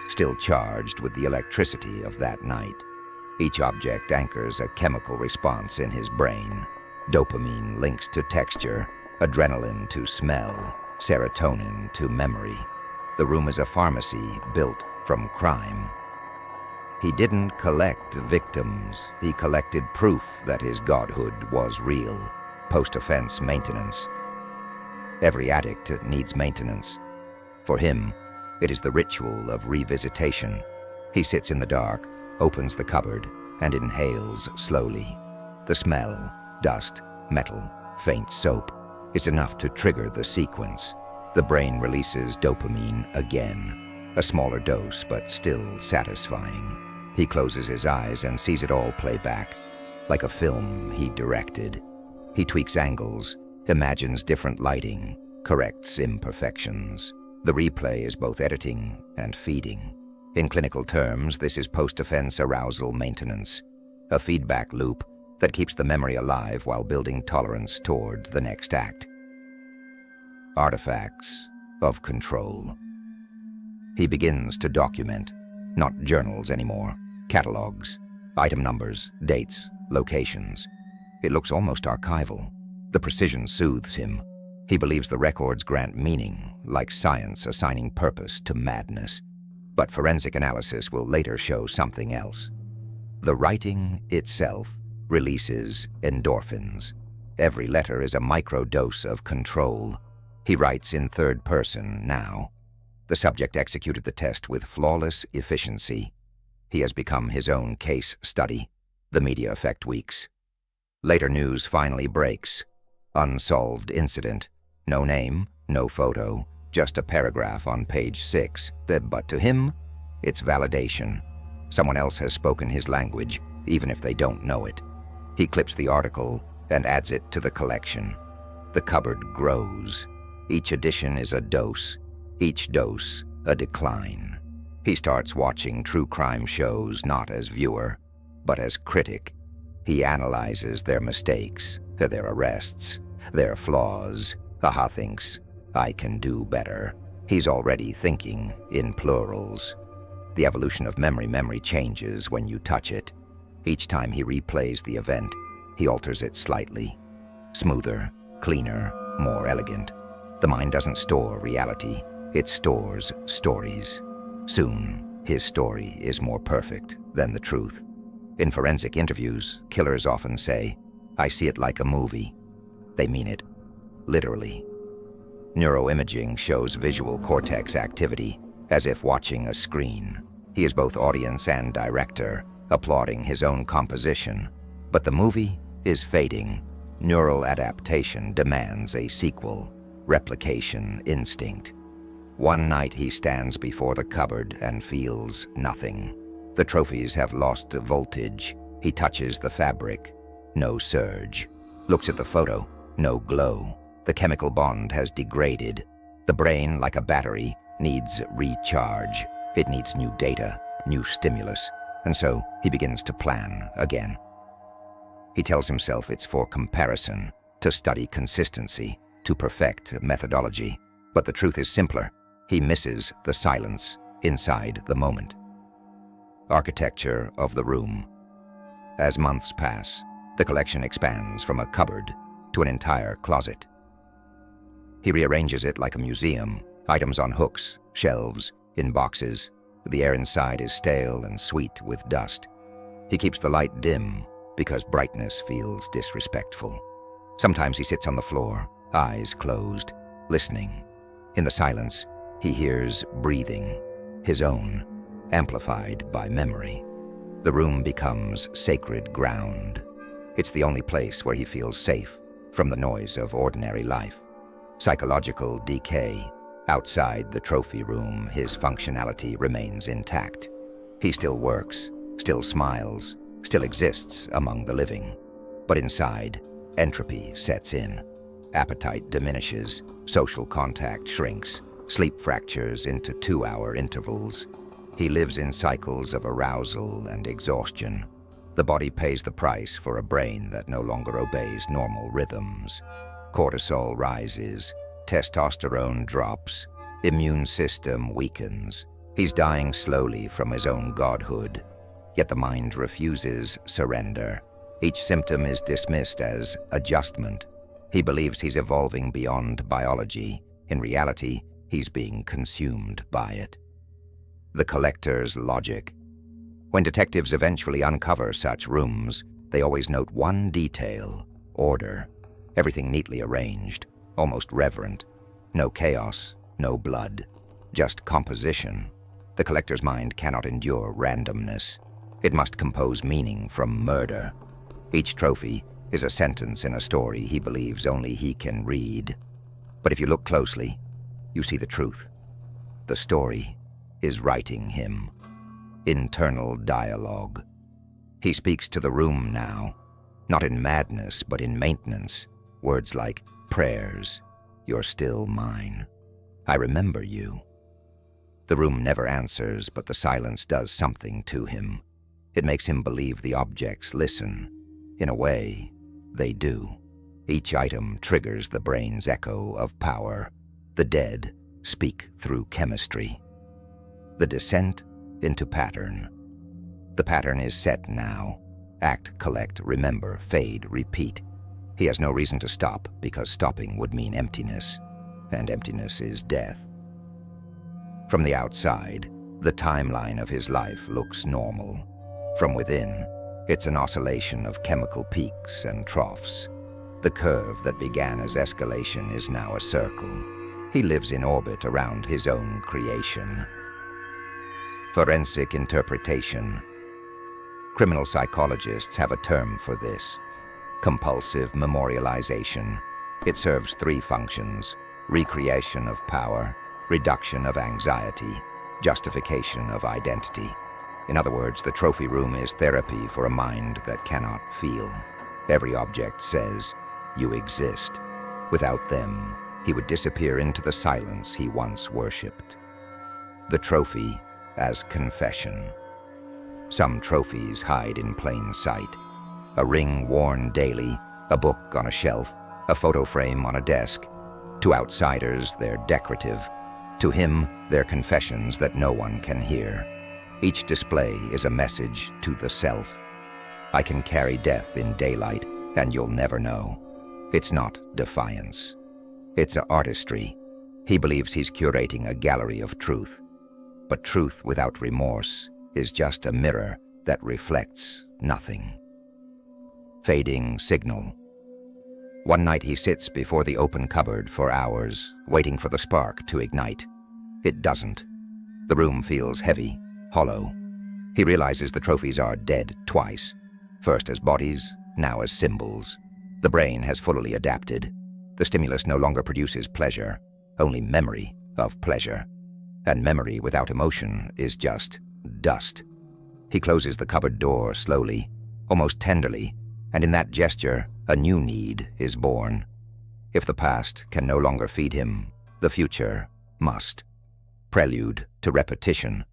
still charged with the electricity of that night. Each object anchors a chemical response in his brain. Dopamine links to texture, adrenaline to smell, serotonin to memory. The room is a pharmacy built from crime. He didn't collect victims. He collected proof that his godhood was real. Post-offense maintenance. Every addict needs maintenance. For him, it is the ritual of revisitation. He sits in the dark, opens the cupboard, and inhales slowly. The smell, dust, metal, faint soap, is enough to trigger the sequence. The brain releases dopamine again, a smaller dose but still satisfying. He closes his eyes and sees it all play back, like a film he directed. He tweaks angles, imagines different lighting, corrects imperfections. The replay is both editing and feeding. In clinical terms, this is post-offense arousal maintenance, a feedback loop that keeps the memory alive while building tolerance toward the next act. Artifacts of control. He begins to document, not journals anymore, catalogs, item numbers, dates, locations. It looks almost archival. The precision soothes him. He believes the records grant meaning, like science assigning purpose to madness. But forensic analysis will later show something else. The writing itself releases endorphins. Every letter is a microdose of control. He writes in third person now. The subject executed the test with flawless efficiency. He has become his own case study. The media effect weeks. Later news finally breaks. Unsolved incident. No name, no photo, just a paragraph on page 6. But to him, it's validation. Someone else has spoken his language, even if they don't know it. He clips the article and adds it to the collection. The cupboard grows. Each edition is a dose, each dose a decline. He starts watching true crime shows not as viewer, but as critic. He analyzes their mistakes, their arrests, their flaws. Aha thinks, I can do better. He's already thinking in plurals. The evolution of memory changes when you touch it. Each time he replays the event, he alters it slightly. Smoother, cleaner, more elegant. The mind doesn't store reality, it stores stories. Soon, his story is more perfect than the truth. In forensic interviews, killers often say, I see it like a movie. They mean it, literally. Neuroimaging shows visual cortex activity, as if watching a screen. He is both audience and director, applauding his own composition. But the movie is fading. Neural adaptation demands a sequel. Replication instinct. One night he stands before the cupboard and feels nothing. The trophies have lost voltage. He touches the fabric. No surge. Looks at the photo. No glow. The chemical bond has degraded. The brain, like a battery, needs recharge. It needs new data, new stimulus. And so he begins to plan again. He tells himself it's for comparison, to study consistency, to perfect methodology. But the truth is simpler. He misses the silence inside the moment. Architecture of the room. As months pass, the collection expands from a cupboard to an entire closet. He rearranges it like a museum, items on hooks, shelves, in boxes. The air inside is stale and sweet with dust. He keeps the light dim because brightness feels disrespectful. Sometimes he sits on the floor, eyes closed, listening. In the silence, he hears breathing, his own, amplified by memory. The room becomes sacred ground. It's the only place where he feels safe from the noise of ordinary life. Psychological decay. Outside the trophy room, his functionality remains intact. He still works, still smiles, still exists among the living. But inside, entropy sets in. Appetite diminishes, social contact shrinks, sleep fractures into 2-hour intervals. He lives in cycles of arousal and exhaustion. The body pays the price for a brain that no longer obeys normal rhythms. Cortisol rises, testosterone drops, immune system weakens. He's dying slowly from his own godhood, yet the mind refuses surrender. Each symptom is dismissed as adjustment. He believes he's evolving beyond biology. In reality, he's being consumed by it. The collector's logic. When detectives eventually uncover such rooms, they always note one detail: order. Everything neatly arranged, almost reverent. No chaos, no blood, just composition. The collector's mind cannot endure randomness. It must compose meaning from murder. Each trophy is a sentence in a story he believes only he can read. But if you look closely, you see the truth. The story is writing him. Internal dialogue. He speaks to the room now, not in madness, but in maintenance. Words like prayers, "You're still mine," "I remember you." The room never answers, but the silence does something to him. It makes him believe the objects listen. In a way, they do. Each item triggers the brain's echo of power. The dead speak through chemistry. The descent into pattern. The pattern is set now. Act, collect, remember, fade, repeat. He has no reason to stop, because stopping would mean emptiness, and emptiness is death. From the outside, the timeline of his life looks normal. From within, it's an oscillation of chemical peaks and troughs. The curve that began as escalation is now a circle. He lives in orbit around his own creation. Forensic interpretation. Criminal psychologists have a term for this: compulsive memorialization. It serves 3 functions: recreation of power, reduction of anxiety, justification of identity. In other words, the trophy room is therapy for a mind that cannot feel. Every object says, "You exist." Without them, he would disappear into the silence he once worshipped. The trophy as confession. Some trophies hide in plain sight. A ring worn daily, a book on a shelf, a photo frame on a desk. To outsiders, they're decorative. To him, they're confessions that no one can hear. Each display is a message to the self. I can carry death in daylight, and you'll never know. It's not defiance. It's artistry. He believes he's curating a gallery of truth. But truth without remorse is just a mirror that reflects nothing. Fading signal. One night he sits before the open cupboard for hours, waiting for the spark to ignite. It doesn't. The room feels heavy, hollow. He realizes the trophies are dead twice. First as bodies, now as symbols. The brain has fully adapted. The stimulus no longer produces pleasure, only memory of pleasure. And memory without emotion is just dust. He closes the cupboard door slowly, almost tenderly, and in that gesture, a new need is born. If the past can no longer feed him, the future must. Prelude to repetition.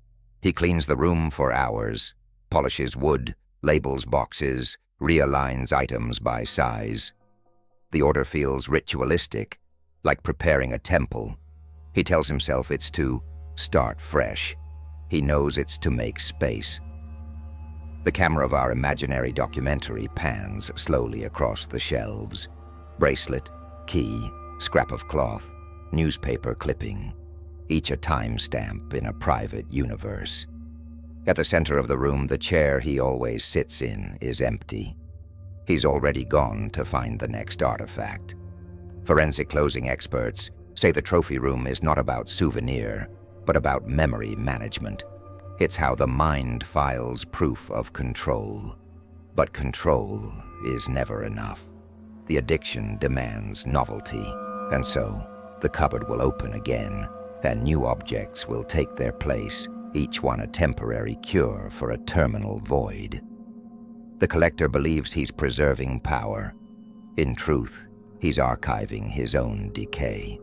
He cleans the room for hours, polishes wood, labels boxes, realigns items by size. The order feels ritualistic, like preparing a temple. He tells himself it's to start fresh. He knows it's to make space. The camera of our imaginary documentary pans slowly across the shelves. Bracelet, key, scrap of cloth, newspaper clipping. Each a timestamp in a private universe. At the center of the room, the chair he always sits in is empty. He's already gone to find the next artifact. Forensic closing experts say the trophy room is not about souvenir, but about memory management. It's how the mind files proof of control. But control is never enough. The addiction demands novelty, and so the cupboard will open again, and new objects will take their place, each one a temporary cure for a terminal void. The collector believes he's preserving power. In truth, he's archiving his own decay.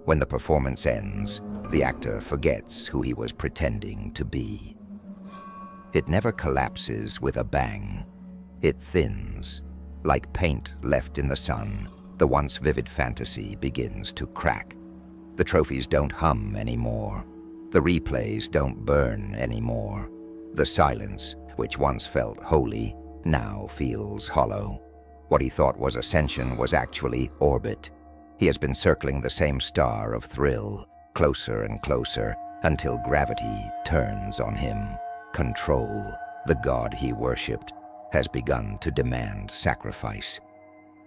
When the performance ends, the actor forgets who he was pretending to be. It never collapses with a bang. It thins. Like paint left in the sun, the once vivid fantasy begins to crack. The trophies don't hum anymore. The replays don't burn anymore. The silence, which once felt holy, now feels hollow. What he thought was ascension was actually orbit. He has been circling the same star of thrill, closer and closer, until gravity turns on him. Control, the god he worshipped, has begun to demand sacrifice.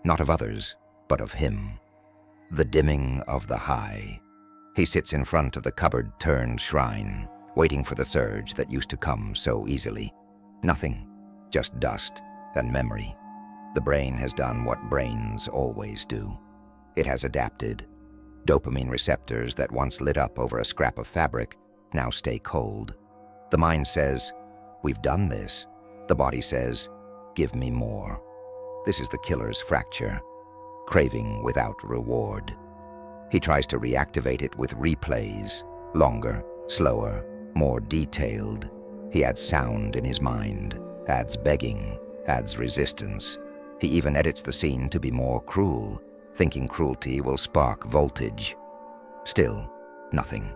Not of others, but of him. The dimming of the high. He sits in front of the cupboard-turned shrine, waiting for the surge that used to come so easily. Nothing, just dust and memory. The brain has done what brains always do. It has adapted. Dopamine receptors that once lit up over a scrap of fabric now stay cold. The mind says, "We've done this." The body says, "Give me more." This is the killer's fracture. Craving without reward. He tries to reactivate it with replays, longer, slower, more detailed. He adds sound in his mind, adds begging, adds resistance. He even edits the scene to be more cruel, thinking cruelty will spark voltage. Still, nothing.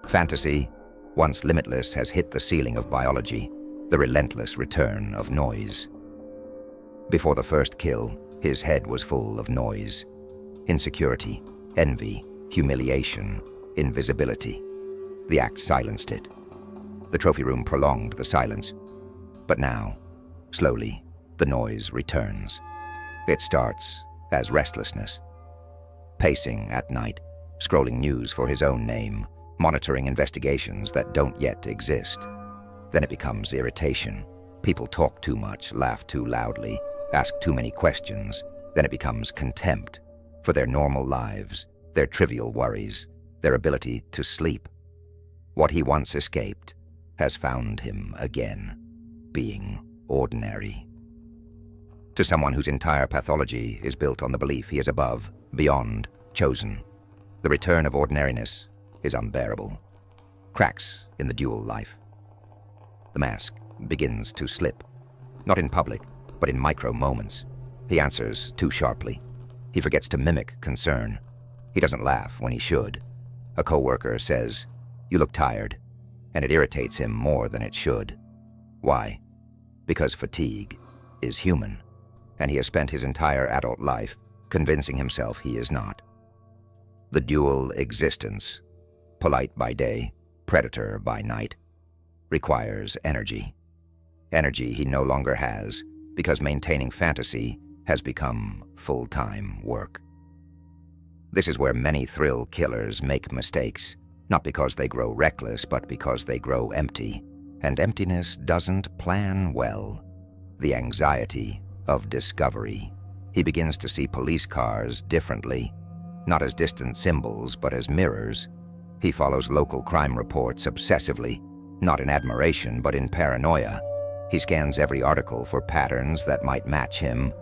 Fantasy, once limitless, has hit the ceiling of biology, the relentless return of noise. Before the first kill, his head was full of noise. Insecurity, envy, humiliation, invisibility. The act silenced it. The trophy room prolonged the silence. But now, slowly, the noise returns. It starts as restlessness. Pacing at night, scrolling news for his own name, monitoring investigations that don't yet exist. Then it becomes irritation. People talk too much, laugh too loudly, ask too many questions. Then it becomes contempt for their normal lives, their trivial worries, their ability to sleep. What he once escaped has found him again, being ordinary. To someone whose entire pathology is built on the belief he is above, beyond, chosen, the return of ordinariness is unbearable. Cracks in the dual life. The mask begins to slip, not in public, but in micro moments. He answers too sharply. He forgets to mimic concern. He doesn't laugh when he should. A coworker says, "You look tired," and it irritates him more than it should. Why? Because fatigue is human, and he has spent his entire adult life convincing himself he is not. The dual existence, polite by day, predator by night, requires energy. Energy he no longer has because maintaining fantasy has become full-time work. This is where many thrill killers make mistakes, not because they grow reckless, but because they grow empty. And emptiness doesn't plan well. The anxiety of discovery. He begins to see police cars differently, not as distant symbols, but as mirrors. He follows local crime reports obsessively, not in admiration, but in paranoia. He scans every article for patterns that might match him.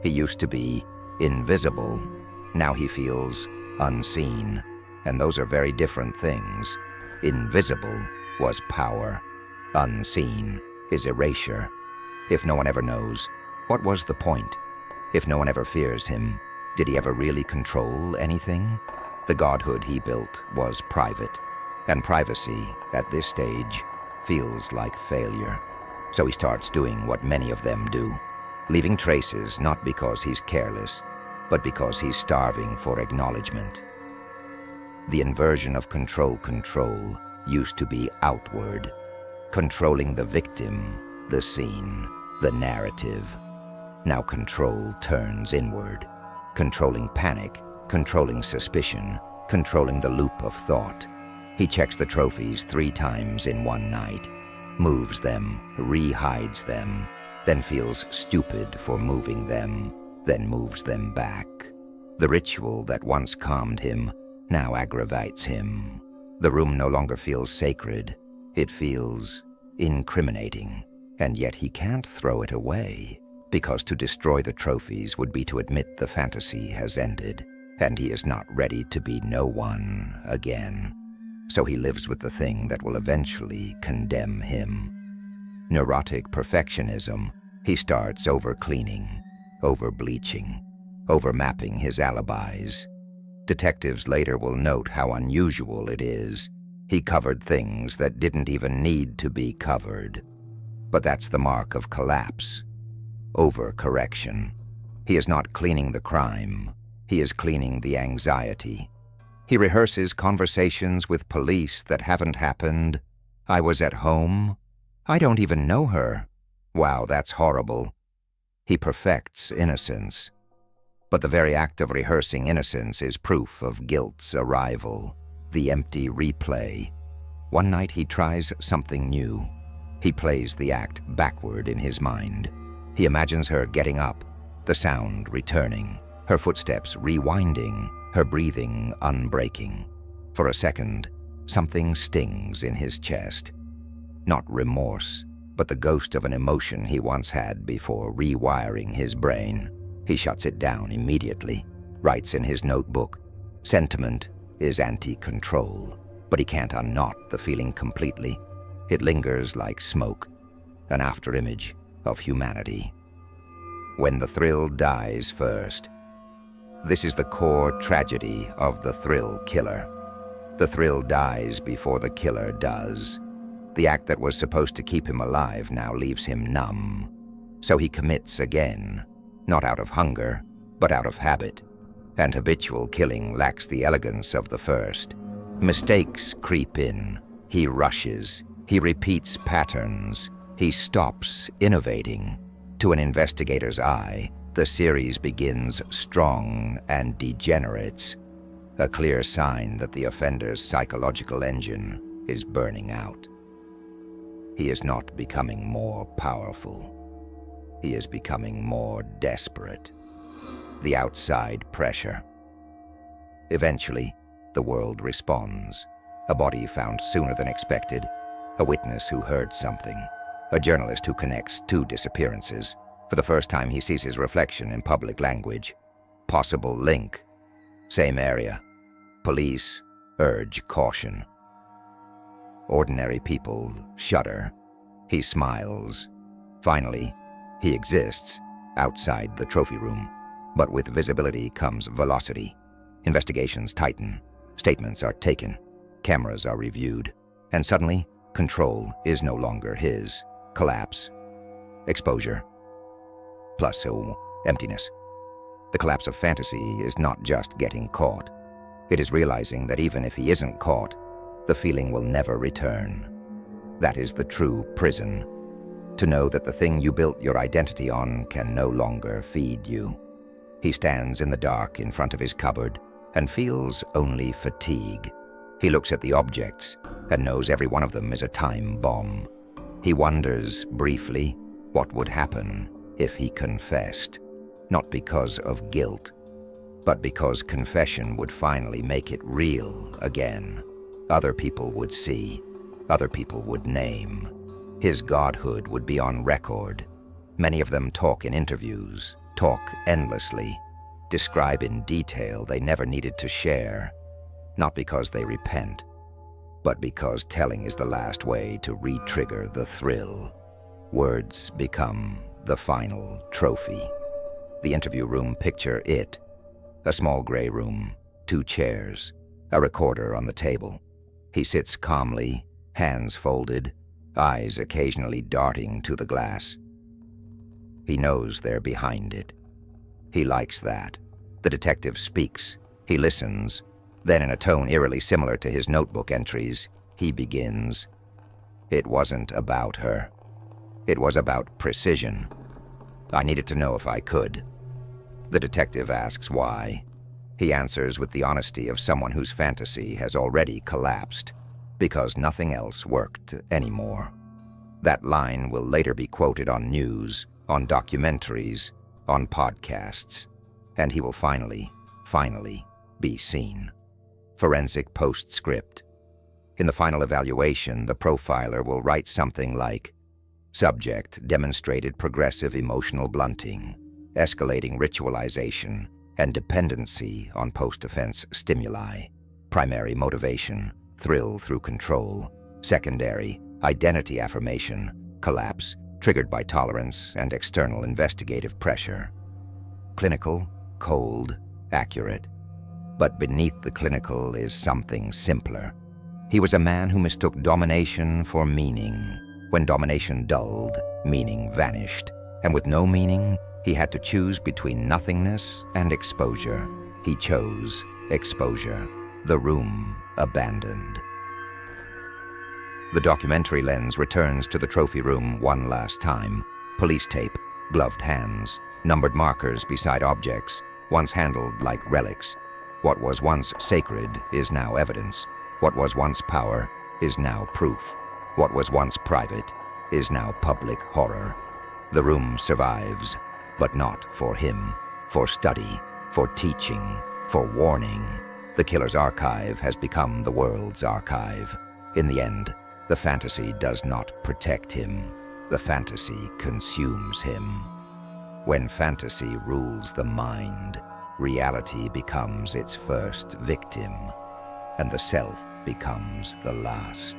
He used to be invisible. Now he feels unseen, and those are very different things. Invisible was power. Unseen is erasure. If no one ever knows, what was the point? If no one ever fears him, did he ever really control anything? The godhood he built was private, and privacy, at this stage, feels like failure. So he starts doing what many of them do, leaving traces not because he's careless, but because he's starving for acknowledgement. The inversion of control used to be outward, controlling the victim, the scene, the narrative. Now control turns inward, controlling panic, controlling suspicion, controlling the loop of thought. He checks the trophies 3 times in one night, moves them, re-hides them, then feels stupid for moving them, then moves them back. The ritual that once calmed him now aggravates him. The room no longer feels sacred. It feels incriminating, and yet he can't throw it away, because to destroy the trophies would be to admit the fantasy has ended, and he is not ready to be no one again. So he lives with the thing that will eventually condemn him. Neurotic perfectionism, he starts over-cleaning, over-bleaching, over-mapping his alibis. Detectives later will note how unusual it is. He covered things that didn't even need to be covered. But that's the mark of collapse. Overcorrection. He is not cleaning the crime. He is cleaning the anxiety. He rehearses conversations with police that haven't happened. I was at home. I don't even know her. Wow, that's horrible. He perfects innocence. But the very act of rehearsing innocence is proof of guilt's arrival, the empty replay. One night he tries something new. He plays the act backward in his mind. He imagines her getting up, the sound returning, her footsteps rewinding, her breathing unbreaking. For a second, something stings in his chest. Not remorse, but the ghost of an emotion he once had before rewiring his brain. He shuts it down immediately, writes in his notebook. Sentiment is anti-control, but he can't unknot the feeling completely. It lingers like smoke, an afterimage of humanity. When the thrill dies first. This is the core tragedy of the thrill killer. The thrill dies before the killer does. The act that was supposed to keep him alive now leaves him numb. So he commits again, not out of hunger, but out of habit. And habitual killing lacks the elegance of the first. Mistakes creep in. He rushes. He repeats patterns. He stops innovating. To an investigator's eye, the series begins strong and degenerates, a clear sign that the offender's psychological engine is burning out. He is not becoming more powerful. He is becoming more desperate. The outside pressure. Eventually, the world responds. A body found sooner than expected, a witness who heard something, a journalist who connects two disappearances. For the first time, he sees his reflection in public language. Possible link. Same area. Police urge caution. Ordinary people shudder. He smiles. Finally, he exists outside the trophy room. But with visibility comes velocity. Investigations tighten. Statements are taken. Cameras are reviewed. And suddenly, control is no longer his. Collapse. Exposure. Plus, emptiness. The collapse of fantasy is not just getting caught. It is realizing that even if he isn't caught, the feeling will never return. That is the true prison. To know that the thing you built your identity on can no longer feed you. He stands in the dark in front of his cupboard and feels only fatigue. He looks at the objects and knows every one of them is a time bomb. He wonders, briefly, what would happen if he confessed. Not because of guilt, but because confession would finally make it real again. Other people would see. Other people would name. His godhood would be on record. Many of them talk in interviews, talk endlessly, describe in detail they never needed to share, not because they repent, but because telling is the last way to re-trigger the thrill. Words become the final trophy. The interview room, picture it. A small gray room, 2 chairs, a recorder on the table. He sits calmly, hands folded, eyes occasionally darting to the glass. He knows they're behind it. He likes that. The detective speaks. He listens. Then, in a tone eerily similar to his notebook entries, he begins. It wasn't about her. It was about precision. I needed to know if I could. The detective asks why. He answers with the honesty of someone whose fantasy has already collapsed, because nothing else worked anymore. That line will later be quoted on news, on documentaries, on podcasts, and he will finally be seen. Forensic postscript. In the final evaluation, the profiler will write something like, subject demonstrated progressive emotional blunting, escalating ritualization, and dependency on post-offense stimuli. Primary motivation, thrill through control. Secondary, identity affirmation, collapse, triggered by tolerance and external investigative pressure. Clinical, cold, accurate. But beneath the clinical is something simpler. He was a man who mistook domination for meaning. When domination dulled, meaning vanished. And with no meaning, he had to choose between nothingness and exposure. He chose exposure. The room abandoned. The documentary lens returns to the trophy room one last time. Police tape, gloved hands, numbered markers beside objects, once handled like relics. What was once sacred is now evidence. What was once power is now proof. What was once private is now public horror. The room survives, but not for him. For study, for teaching, for warning. The killer's archive has become the world's archive. In the end, the fantasy does not protect him. The fantasy consumes him. When fantasy rules the mind, reality becomes its first victim, and the self becomes the last.